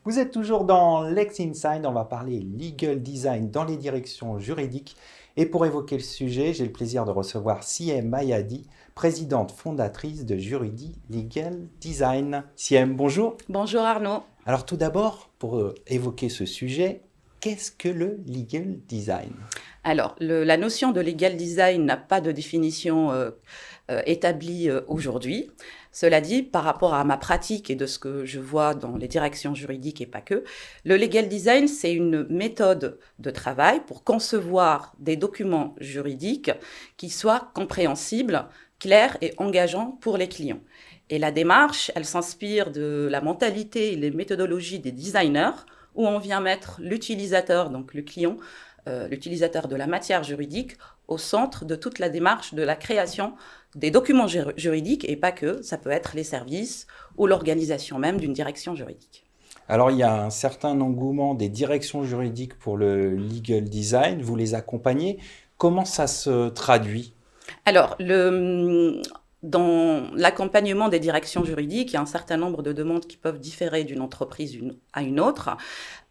Vous êtes toujours dans Lex Inside, on va parler legal design dans les directions juridiques. Et pour évoquer le sujet, j'ai le plaisir de recevoir Siem Mayadi, présidente fondatrice de Juridi Legal Design. Siem, bonjour. Bonjour Arnaud. Alors tout d'abord, pour évoquer ce sujet, qu'est-ce que le legal design? Alors, la notion de legal design n'a pas de définition établie aujourd'hui. Cela dit, par rapport à ma pratique et de ce que je vois dans les directions juridiques et pas que, le legal design, c'est une méthode de travail pour concevoir des documents juridiques qui soient compréhensibles, clairs et engageants pour les clients. Et la démarche, elle s'inspire de la mentalité et les méthodologies des designers, où on vient mettre l'utilisateur, donc le client, l'utilisateur de la matière juridique au centre de toute la démarche de la création des documents juridiques et pas que, ça peut être les services ou l'organisation même d'une direction juridique. Alors il y a un certain engouement des directions juridiques pour le legal design, vous les accompagnez. Comment ça se traduit? Alors, dans l'accompagnement des directions juridiques, il y a un certain nombre de demandes qui peuvent différer d'une entreprise à une autre.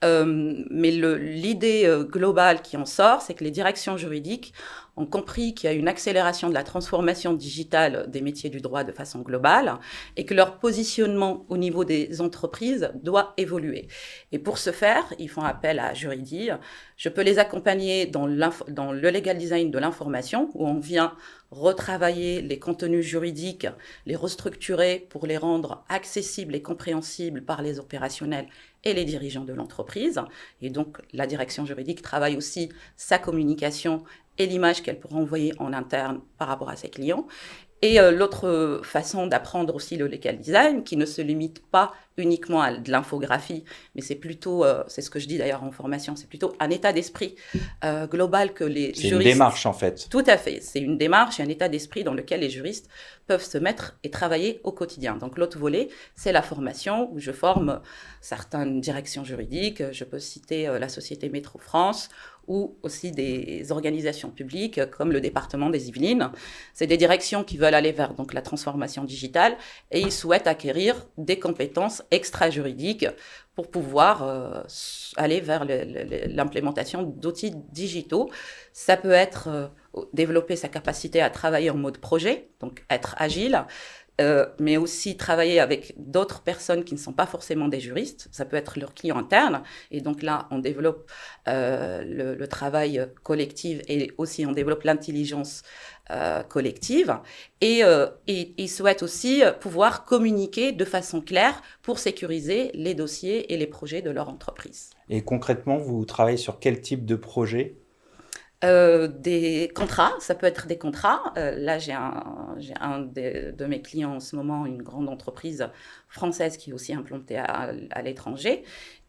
Mais l'idée globale qui en sort, c'est que les directions juridiques ont compris qu'il y a une accélération de la transformation digitale des métiers du droit de façon globale et que leur positionnement au niveau des entreprises doit évoluer. Et pour ce faire, ils font appel à Juridi. Je peux les accompagner dans le legal design de l'information, où on vient retravailler les contenus juridiques, les restructurer pour les rendre accessibles et compréhensibles par les opérationnels et les dirigeants de l'entreprise. Et donc, la direction juridique travaille aussi sa communication et l'image qu'elle pourra envoyer en interne par rapport à ses clients. Et l'autre façon d'apprendre aussi le legal design, qui ne se limite pas uniquement à de l'infographie, mais c'est plutôt, c'est ce que je dis d'ailleurs en formation, c'est plutôt un état d'esprit global que les C'est une juristes... démarche en fait. Tout à fait, c'est une démarche et un état d'esprit dans lequel les juristes peuvent se mettre et travailler au quotidien. Donc l'autre volet, c'est la formation, où je forme certaines directions juridiques, je peux citer la société Métro France, ou aussi des organisations publiques comme le département des Yvelines. C'est des directions qui veulent aller vers donc, la transformation digitale et ils souhaitent acquérir des compétences extra-juridiques pour pouvoir aller vers l'implémentation d'outils digitaux. Ça peut être développer sa capacité à travailler en mode projet, donc être agile, mais aussi travailler avec d'autres personnes qui ne sont pas forcément des juristes. Ça peut être leurs clients internes. Et donc là, on développe le travail collectif et aussi on développe l'intelligence collective. Et ils souhaitent aussi pouvoir communiquer de façon claire pour sécuriser les dossiers et les projets de leur entreprise. Et concrètement, vous travaillez sur quel type de projet? Des contrats, ça peut être des contrats. Là, j'ai un de mes clients en ce moment, une grande entreprise française qui est aussi implantée à l'étranger,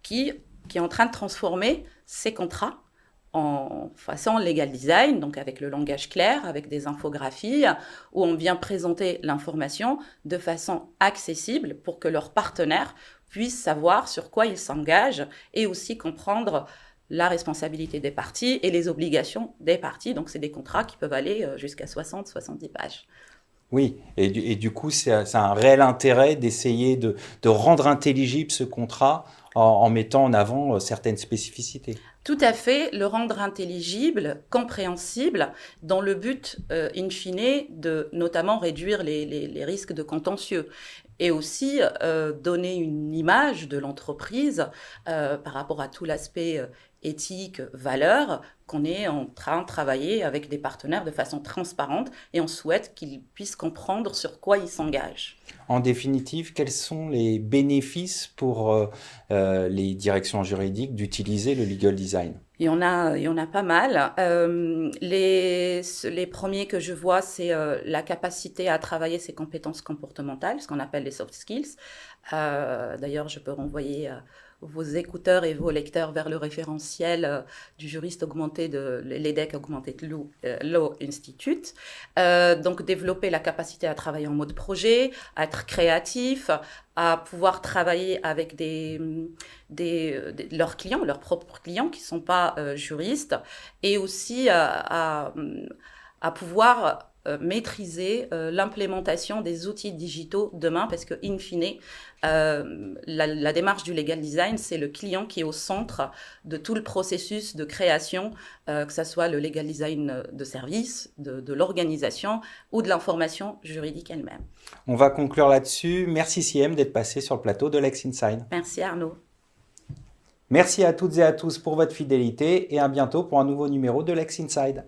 qui est en train de transformer ses contrats en façon legal design, donc avec le langage clair, avec des infographies, où on vient présenter l'information de façon accessible pour que leurs partenaires puissent savoir sur quoi ils s'engagent et aussi comprendre la responsabilité des parties et les obligations des parties. Donc, c'est des contrats qui peuvent aller jusqu'à 60-70 pages. Oui, et du coup, c'est un réel intérêt d'essayer de rendre intelligible ce contrat en mettant en avant certaines spécificités. Tout à fait, le rendre intelligible, compréhensible, dans le but, in fine, de notamment réduire les risques de contentieux et aussi donner une image de l'entreprise par rapport à tout l'aspect éthique, valeur, qu'on est en train de travailler avec des partenaires de façon transparente et on souhaite qu'ils puissent comprendre sur quoi ils s'engagent. En définitive, quels sont les bénéfices pour les directions juridiques d'utiliser le legal design? Il y en a pas mal. Les premiers que je vois, c'est la capacité à travailler ses compétences comportementales, ce qu'on appelle les soft skills. D'ailleurs, je peux renvoyer vos écouteurs et vos lecteurs vers le référentiel du juriste augmenté de l'EDEC Augmented Law Institute. Donc, développer la capacité à travailler en mode projet, à être créatif, à pouvoir travailler avec leurs clients, leurs propres clients qui ne sont pas juristes, et aussi à pouvoir maîtriser l'implémentation des outils digitaux demain, parce que, in fine, la démarche du legal design, c'est le client qui est au centre de tout le processus de création, que ce soit le legal design de service, de l'organisation ou de l'information juridique elle-même. On va conclure là-dessus. Merci Siem d'être passé sur le plateau de Lex Inside. Merci Arnaud. Merci à toutes et à tous pour votre fidélité et à bientôt pour un nouveau numéro de Lex Inside.